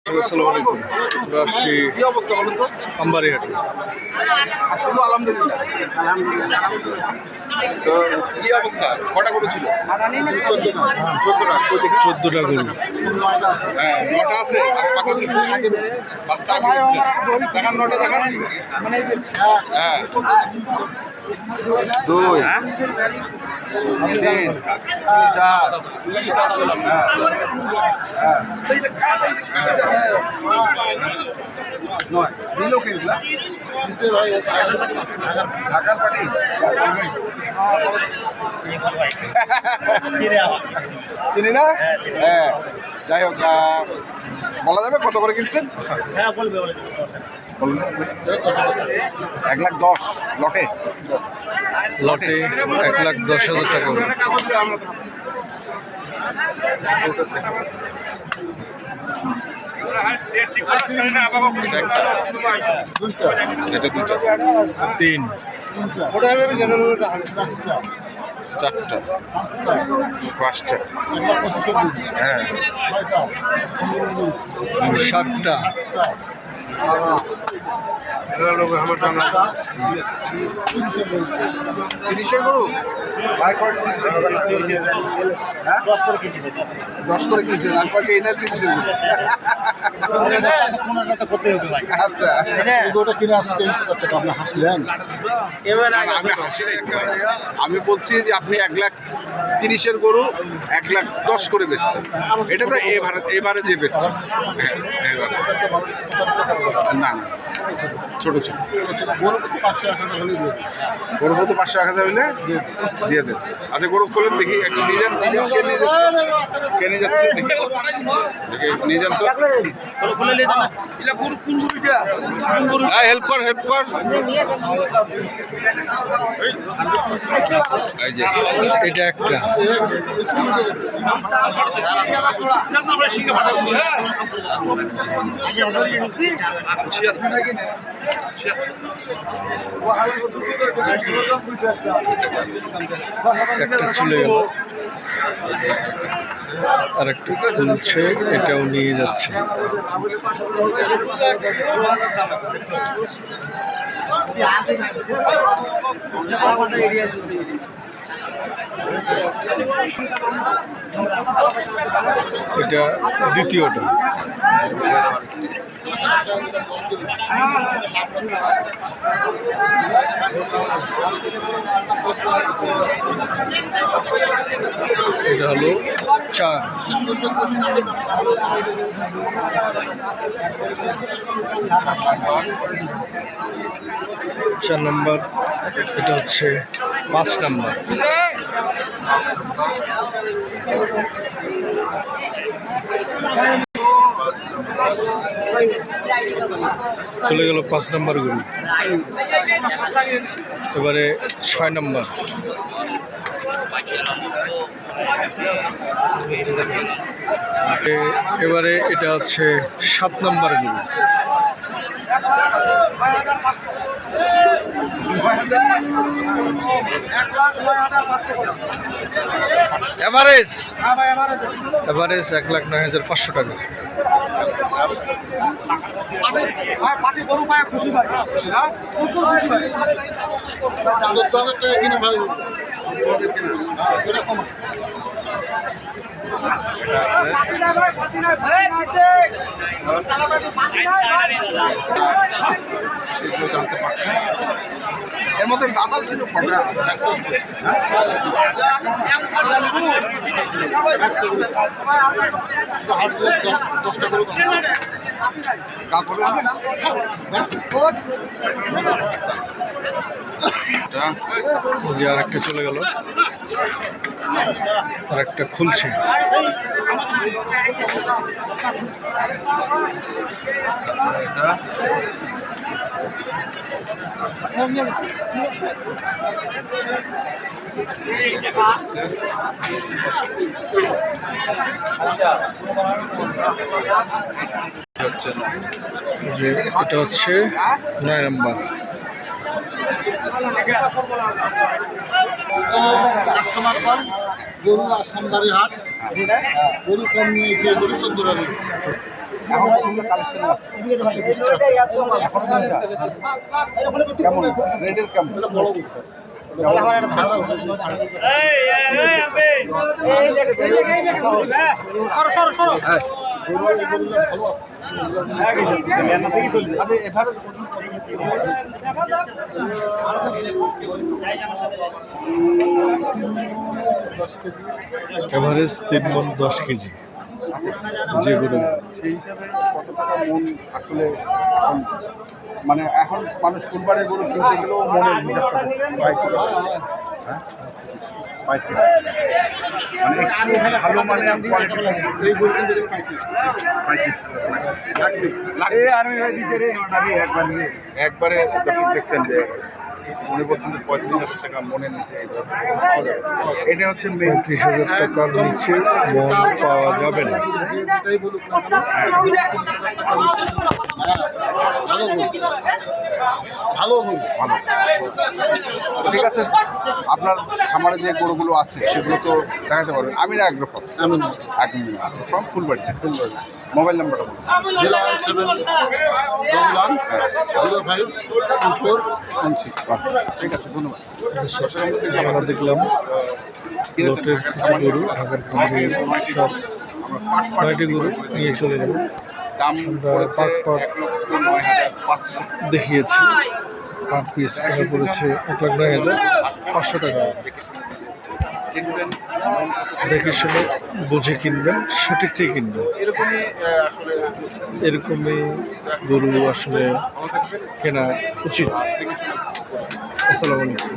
আসসালামু আলাইকুম। আমরা আসছি আমবাড়িহাটে। শুধু আলহামদুলিল্লাহ। তো কি অবস্থা? কটা গরু ছিল? 14টা গরু। হ্যাঁ, 9টা আছে। পাঁচটা আগে দেখান, 9টা দেখান। হ্যাঁ, 2 3 4 নয় বিলোকে ঢাকার পাটি চিনি না। হ্যাঁ, যাই হোক, বলা যাবে কত করে কিনছেন? হ্যাঁ বলবে 1,10,000 লটে। লটে 1,10,000 টাকা। এটা দুটো, 3 4টা, 5টা, হ্যাঁ 7টা। তিরিশের গরু 10 করে কেজি 10 করে কিনছেন, আর কয়টা এটা 30-এর গরু? করতে হবে ভাই। আচ্ছা, ওটা কিনে আসতে 30,000 টাকা আপনি হাসলেন। আমি হাসি নাই তো। আমি বলছি যে আপনি 1,30,000-এর গরু 1,10,000 করে বেচছেন। এটা তো এবারে যে বেচছেন, এবারে না না ছোট ছোট গরু তো 500-1000 হইলে দিয়ে দেন। আচ্ছা, গরু খোলেন দেখি, একটু নিয়ে যান। কে নিয়ে যাচ্ছে? কে নিয়ে যাচ্ছে দেখি, নিয়ে যান তো। হেল্প কর, হেল্প কর। এই যে এটা একটা। একটা চলে গেল, আর একটা খুলছে, এটাও নিয়ে যাচ্ছে। এটা দ্বিতীয়টা। এটা হলো 4। চার নম্বর। এটা হচ্ছে 5 নম্বর। চলে গেল 5 নম্বর গরু। এবারে 6 নম্বর। এবারে এটা হচ্ছে 7 নম্বর গরু। এভারেজ 1,09,500 টাকা। এর মধ্যে দাদাল ছিল কটা? আর একটা চলে গেল, আর একটা খুলছে। যে এটা হচ্ছে 9 নম্বর। কাস্টমার কম, গরু আর সোমবারে হাট, গরু কম নিয়ে এসে গরু 14 টাকা। এখন এগুলো কালেকশন আছে এখন কেমন রেটের কেমন বড় আমার একটা ধারণা এভারেজ 3 মণ 10 কেজি যে গরু সেই হিসাবে কত টাকা মন আসলে এখন মানে এখন মানুষ কুরবানির গরু কিনতে গেলেও মনের হিসাবটা হ্যাঁ মানে একটু ভালো মানে কোয়ালিটি এই গরু কিনতে গেলে 35 একবারে দর্শক দেখছেন যে মনে করছেন যে 35,000 টাকা মনের নিচে এই গরু পাওয়া যাবে। এটা হচ্ছে মেন 35,000 টাকার নিচে মণ পাওয়া যাবে না। যেটাই বলুক না কেন 30,000 টাকা নিচে ভালো গরু ভালো গরু ভালো। ঠিক আছে, আপনার খামারে যে গরুগুলো আছে সেগুলো তো দেখাতে পারবেন। আমি না একরকম আমি একরকম ফুলবাড়ি মোবাইল নাম্বারটা বলুন। 017052416 ঠিক আছে, ধন্যবাদ। আমরা দেখলাম লটের কিছু গরু ঢাকার খামারের সব 9টি গরু নিয়ে চলে গেল। আমরা পাট দেখিয়েছি, পার পিস কেনা পড়েছে 1,09,500 টাকা। দেখে শুনে বুঝে কিনবেন, সঠিকটাই কিনবেন। এরকমই আসলে এরকমই গরু আসলে কেনা উচিত। আসসালামু আলাইকুম।